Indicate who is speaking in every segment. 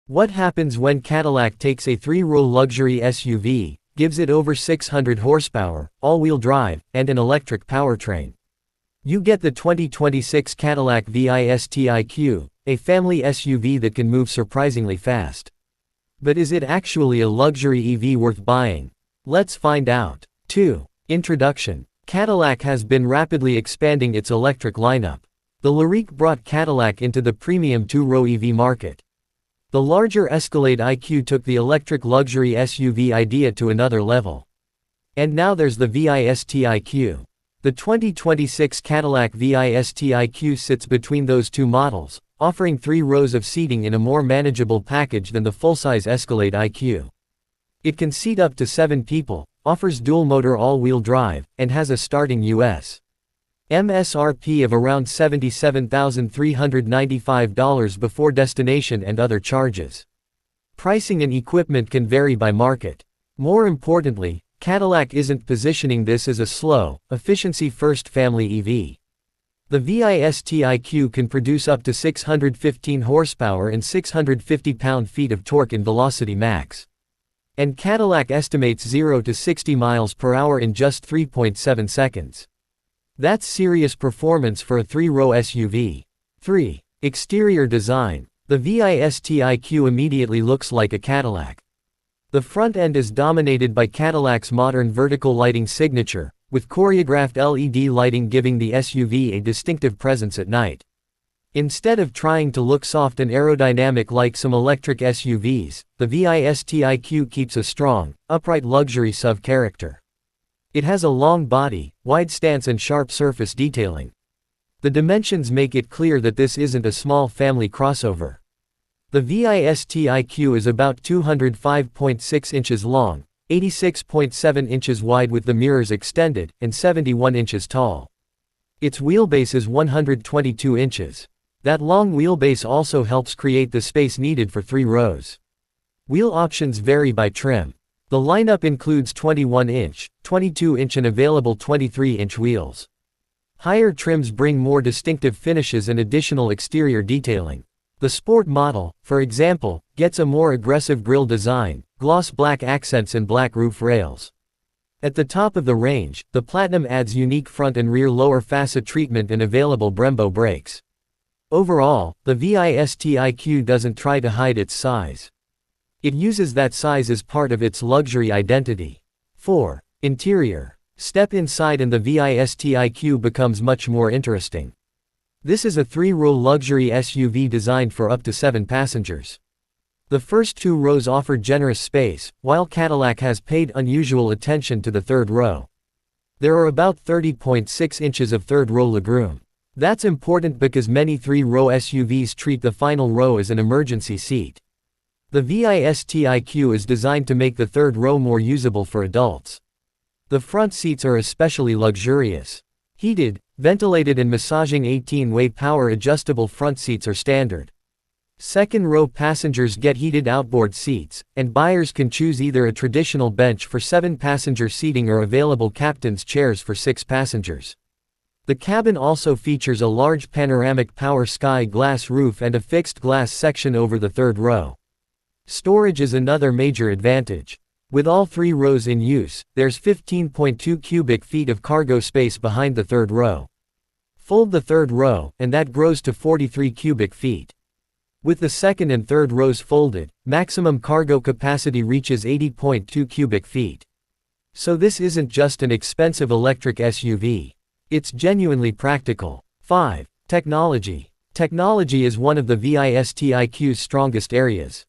Speaker 1: What happens when Cadillac takes a three-row luxury SUV, gives it over 600 horsepower, all-wheel drive, and an electric powertrain? You get the 2026 Cadillac VISTIQ, a family SUV that can move surprisingly fast. But is it actually a luxury EV worth buying? Let's find out. 2. Introduction. Cadillac has been rapidly expanding its electric lineup. The LYRIQ brought Cadillac into the premium two-row EV market. The larger Escalade IQ took the electric luxury SUV idea to another level. And now there's the VISTIQ. The 2026 Cadillac VISTIQ sits between those two models, offering 3 rows of seating in a more manageable package than the full-size Escalade IQ. It can seat up to 7 people, offers dual-motor all-wheel drive, and has a starting U.S. MSRP of around $77,395 before destination and other charges. Pricing and equipment can vary by market. More importantly, Cadillac isn't positioning this as a slow, efficiency-first family EV. The VISTIQ can produce up to 615 horsepower and 650 pound-feet of torque in velocity max. And Cadillac estimates 0 to 60 miles per hour in just 3.7 seconds. That's serious performance for a three-row SUV. 3. Exterior design. The VISTIQ immediately looks like a Cadillac. The front end is dominated by Cadillac's modern vertical lighting signature, with choreographed LED lighting giving the SUV a distinctive presence at night. Instead of trying to look soft and aerodynamic like some electric SUVs, the VISTIQ keeps a strong, upright luxury SUV character. It has a long body, wide stance and sharp surface detailing. The dimensions make it clear that this isn't a small family crossover. The VISTIQ is about 205.6 inches long, 86.7 inches wide with the mirrors extended, and 71 inches tall. Its wheelbase is 122 inches. That long wheelbase also helps create the space needed for 3 rows. Wheel options vary by trim. The lineup includes 21-inch, 22-inch and available 23-inch wheels. Higher trims bring more distinctive finishes and additional exterior detailing. The Sport model, for example, gets a more aggressive grille design, gloss black accents and black roof rails. At the top of the range, the Platinum adds unique front and rear lower facet treatment and available Brembo brakes. Overall, the VISTIQ doesn't try to hide its size. It uses that size as part of its luxury identity. 4. Interior. Step inside and the VISTIQ becomes much more interesting. This is a 3-row luxury SUV designed for up to 7 passengers. The first 2 rows offer generous space, while Cadillac has paid unusual attention to the 3rd row. There are about 30.6 inches of 3rd-row legroom. That's important because many 3-row SUVs treat the final row as an emergency seat. The VISTIQ is designed to make the 3rd row more usable for adults. The front seats are especially luxurious. Heated, ventilated and massaging 18-way power-adjustable front seats are standard. 2nd-row passengers get heated outboard seats, and buyers can choose either a traditional bench for 7-passenger seating or available captain's chairs for 6 passengers. The cabin also features a large panoramic power sky glass roof and a fixed glass section over the 3rd row. Storage is another major advantage. With all 3 rows in use, there's 15.2 cubic feet of cargo space behind the 3rd row. Fold the 3rd row, and that grows to 43 cubic feet. With the 2nd and 3rd rows folded, maximum cargo capacity reaches 80.2 cubic feet. So this isn't just an expensive electric SUV. It's genuinely practical. 5. Technology. Technology is one of the VISTIQ's strongest areas.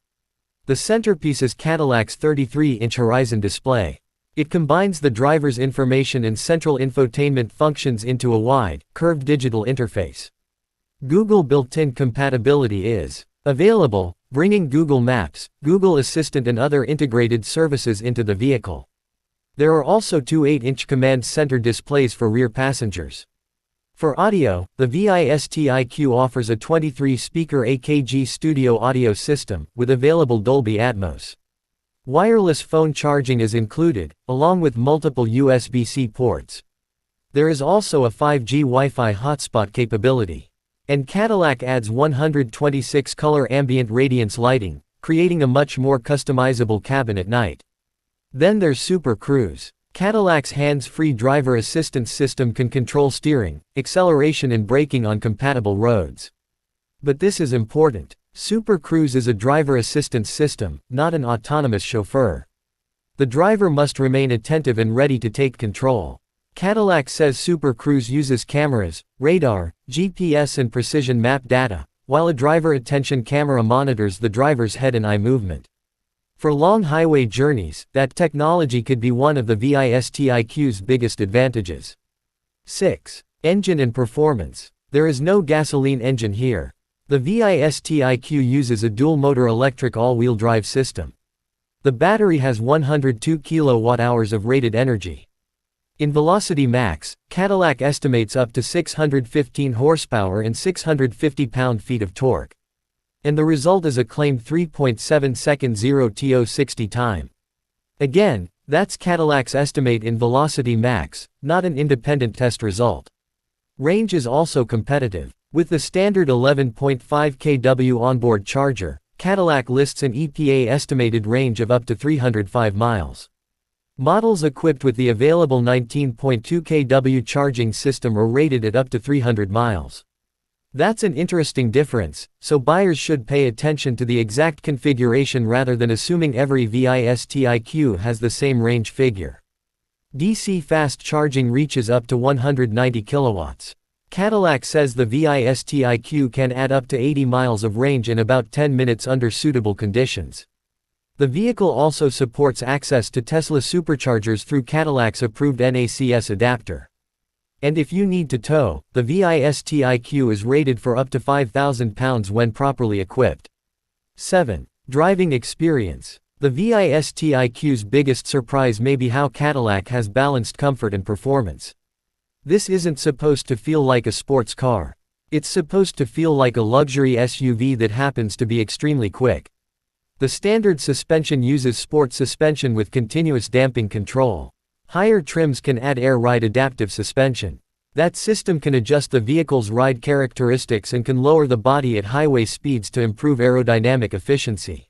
Speaker 1: The centerpiece is Cadillac's 33-inch Horizon display. It combines the driver's information and central infotainment functions into a wide, curved digital interface. Google built-in compatibility is available, bringing Google Maps, Google Assistant and other integrated services into the vehicle. There are also 2 8-inch command center displays for rear passengers. For audio, the VISTIQ offers a 23-speaker AKG studio audio system, with available Dolby Atmos. Wireless phone charging is included, along with multiple USB-C ports. There is also a 5G Wi-Fi hotspot capability. And Cadillac adds 126 color ambient radiance lighting, creating a much more customizable cabin at night. Then there's Super Cruise. Cadillac's hands-free driver assistance system can control steering, acceleration and braking on compatible roads. But this is important. Super Cruise is a driver assistance system, not an autonomous chauffeur. The driver must remain attentive and ready to take control. Cadillac says Super Cruise uses cameras, radar, GPS and precision map data, while a driver attention camera monitors the driver's head and eye movement. For long highway journeys, that technology could be one of the VISTIQ's biggest advantages. 6. Engine and performance. There is no gasoline engine here. The VISTIQ uses a dual-motor electric all-wheel drive system. The battery has 102 kWh of rated energy. In Velocity Max, Cadillac estimates up to 615 horsepower and 650 pound-feet of torque. And the result is a claimed 3.7 second 0-to-60 time. Again, that's Cadillac's estimate in Velocity Max, not an independent test result. Range is also competitive. With the standard 11.5 kW onboard charger, Cadillac lists an EPA-estimated range of up to 305 miles. Models equipped with the available 19.2 kW charging system are rated at up to 300 miles. That's an interesting difference, so buyers should pay attention to the exact configuration rather than assuming every VISTIQ has the same range figure. DC fast charging reaches up to 190 kilowatts. Cadillac says the VISTIQ can add up to 80 miles of range in about 10 minutes under suitable conditions. The vehicle also supports access to Tesla superchargers through Cadillac's approved NACS adapter. And if you need to tow, the VISTIQ is rated for up to 5,000 pounds when properly equipped. 7. Driving experience. The VISTIQ's biggest surprise may be how Cadillac has balanced comfort and performance. This isn't supposed to feel like a sports car. It's supposed to feel like a luxury SUV that happens to be extremely quick. The standard suspension uses sport suspension with continuous damping control. Higher trims can add air ride adaptive suspension. That system can adjust the vehicle's ride characteristics and can lower the body at highway speeds to improve aerodynamic efficiency.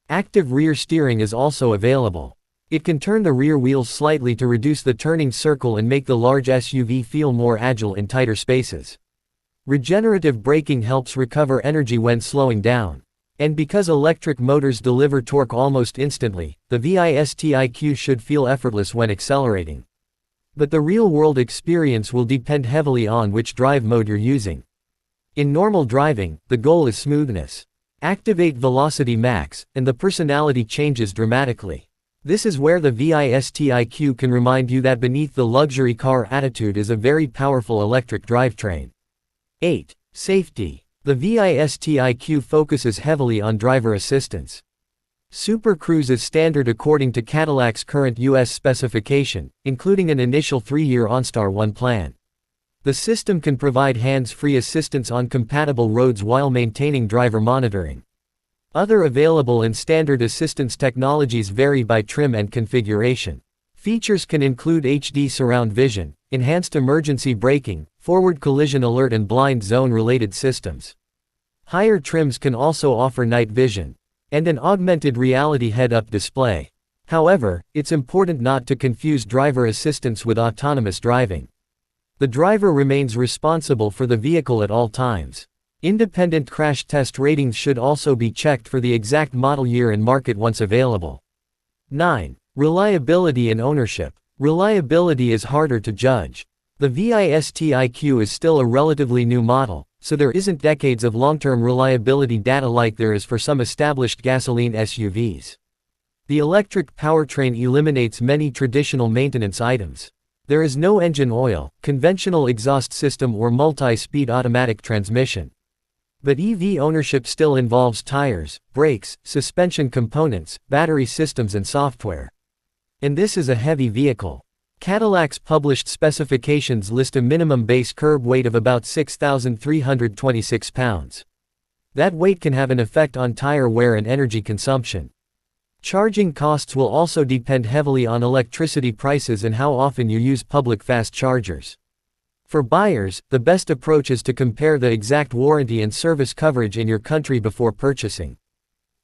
Speaker 1: Active rear steering is also available. It can turn the rear wheels slightly to reduce the turning circle and make the large SUV feel more agile in tighter spaces. Regenerative braking helps recover energy when slowing down. And because electric motors deliver torque almost instantly, the VISTIQ should feel effortless when accelerating. But the real-world experience will depend heavily on which drive mode you're using. In normal driving, the goal is smoothness. Activate Velocity Max, and the personality changes dramatically. This is where the VISTIQ can remind you that beneath the luxury car attitude is a very powerful electric drivetrain. 8. Safety. The VISTIQ focuses heavily on driver assistance. Super Cruise is standard according to Cadillac's current US specification, including an initial 3-year OnStar 1 plan. The system can provide hands-free assistance on compatible roads while maintaining driver monitoring. Other available and standard assistance technologies vary by trim and configuration. Features can include HD surround vision, enhanced emergency braking, forward collision alert and blind zone-related systems. Higher trims can also offer night vision and an augmented reality head-up display. However, it's important not to confuse driver assistance with autonomous driving. The driver remains responsible for the vehicle at all times. Independent crash test ratings should also be checked for the exact model year and market once available. 9. Reliability and ownership. Reliability is harder to judge. The VISTIQ is still a relatively new model, so there isn't decades of long-term reliability data like there is for some established gasoline SUVs. The electric powertrain eliminates many traditional maintenance items. There is no engine oil, conventional exhaust system or multi-speed automatic transmission. But EV ownership still involves tires, brakes, suspension components, battery systems and software. And this is a heavy vehicle. Cadillac's published specifications list a minimum base curb weight of about 6,326 pounds. That weight can have an effect on tire wear and energy consumption. Charging costs will also depend heavily on electricity prices and how often you use public fast chargers. For buyers, the best approach is to compare the exact warranty and service coverage in your country before purchasing.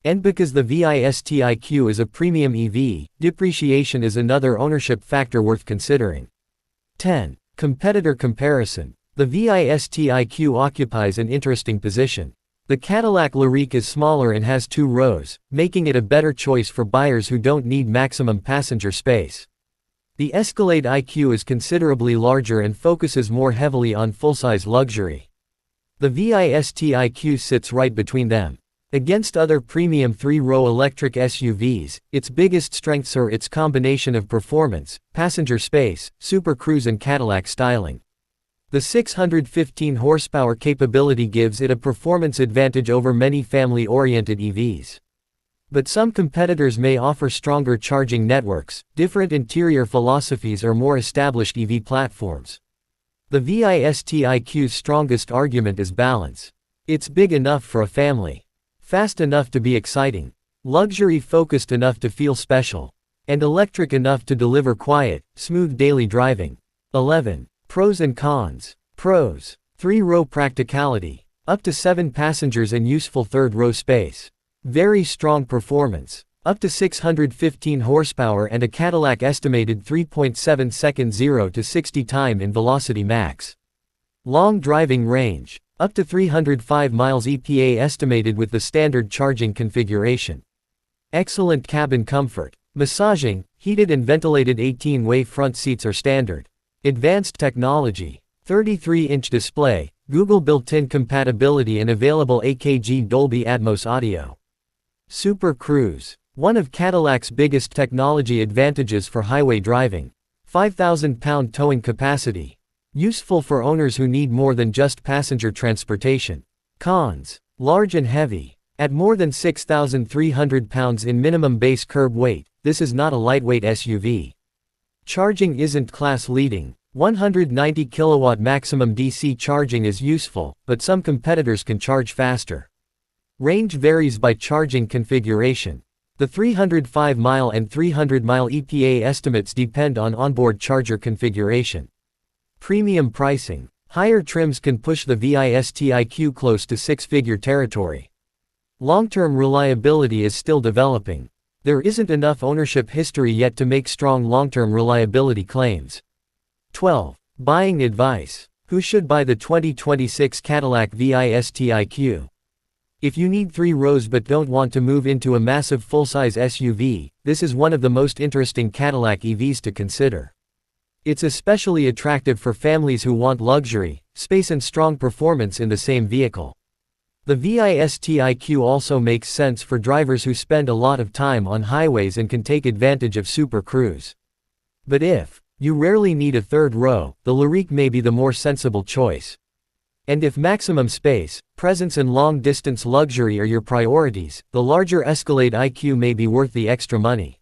Speaker 1: And because the VISTIQ is a premium EV, depreciation is another ownership factor worth considering. 10. Competitor comparison. The VISTIQ occupies an interesting position. The Cadillac LYRIQ is smaller and has 2 rows, making it a better choice for buyers who don't need maximum passenger space. The Escalade IQ is considerably larger and focuses more heavily on full-size luxury. The VISTIQ sits right between them. Against other premium 3-row electric SUVs, its biggest strengths are its combination of performance, passenger space, Super Cruise and Cadillac styling. The 615 horsepower capability gives it a performance advantage over many family-oriented EVs. But some competitors may offer stronger charging networks, different interior philosophies or more established EV platforms. The VISTIQ's strongest argument is balance. It's big enough for a family. Fast enough to be exciting, luxury-focused enough to feel special, and electric enough to deliver quiet, smooth daily driving. 11. Pros and cons. Pros. 3-row practicality. Up to 7 passengers and useful 3rd-row space. Very strong performance. Up to 615 horsepower and a Cadillac-estimated 3.7 second 0 to 60 time in velocity max. Long driving range. Up to 305 miles EPA-estimated with the standard charging configuration. Excellent cabin comfort. Massaging, heated and ventilated 18-way front seats are standard. Advanced technology. 33-inch display, Google built-in compatibility and available AKG Dolby Atmos audio. Super Cruise. One of Cadillac's biggest technology advantages for highway driving. 5,000-pound towing capacity. Useful for owners who need more than just passenger transportation. Cons. Large and heavy. At more than 6,300 pounds in minimum base curb weight, this is not a lightweight SUV. Charging isn't class-leading. 190 kilowatt maximum DC charging is useful, but some competitors can charge faster. Range varies by charging configuration. The 305-mile and 300-mile EPA estimates depend on onboard charger configuration. Premium pricing. Higher trims can push the VISTIQ close to 6-figure territory. Long-term reliability is still developing. There isn't enough ownership history yet to make strong long-term reliability claims. 12. Buying advice. Who should buy the 2026 Cadillac VISTIQ? If you need 3 rows but don't want to move into a massive full-size SUV, this is one of the most interesting Cadillac EVs to consider. It's especially attractive for families who want luxury, space and strong performance in the same vehicle. The VISTIQ also makes sense for drivers who spend a lot of time on highways and can take advantage of Super Cruise. But if you rarely need a 3rd row, the LYRIQ may be the more sensible choice. And if maximum space, presence and long-distance luxury are your priorities, the larger Escalade IQ may be worth the extra money.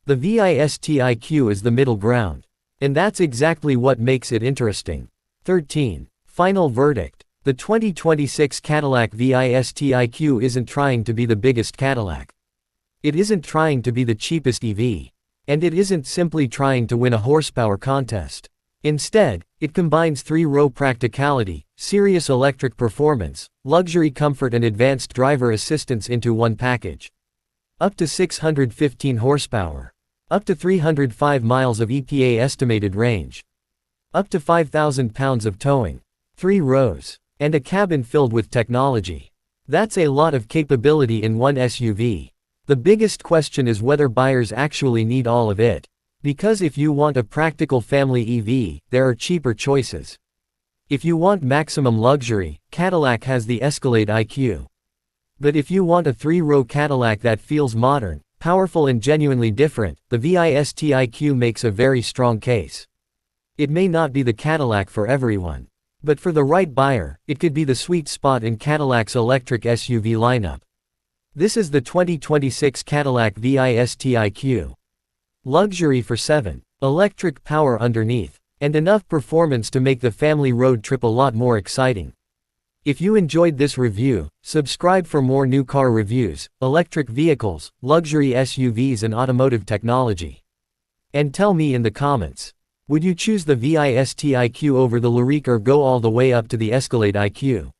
Speaker 1: The VISTIQ is the middle ground. And that's exactly what makes it interesting. 13. Final verdict. The 2026 Cadillac VISTIQ isn't trying to be the biggest Cadillac. It isn't trying to be the cheapest EV. And it isn't simply trying to win a horsepower contest. Instead, it combines 3-row practicality, serious electric performance, luxury comfort and advanced driver assistance into one package. Up to 615 horsepower. Up to 305 miles of EPA-estimated range. Up to 5,000 pounds of towing. 3 rows. And a cabin filled with technology. That's a lot of capability in one SUV. The biggest question is whether buyers actually need all of it. Because if you want a practical family EV, there are cheaper choices. If you want maximum luxury, Cadillac has the Escalade IQ. But if you want a 3-row Cadillac that feels modern, powerful and genuinely different, the VISTIQ makes a very strong case. It may not be the Cadillac for everyone. But for the right buyer, it could be the sweet spot in Cadillac's electric SUV lineup. This is the 2026 Cadillac VISTIQ. Luxury for 7. Electric power underneath. And enough performance to make the family road trip a lot more exciting. If you enjoyed this review, subscribe for more new car reviews, electric vehicles, luxury SUVs and automotive technology. And tell me in the comments, would you choose the VISTIQ over the LYRIQ or go all the way up to the Escalade IQ?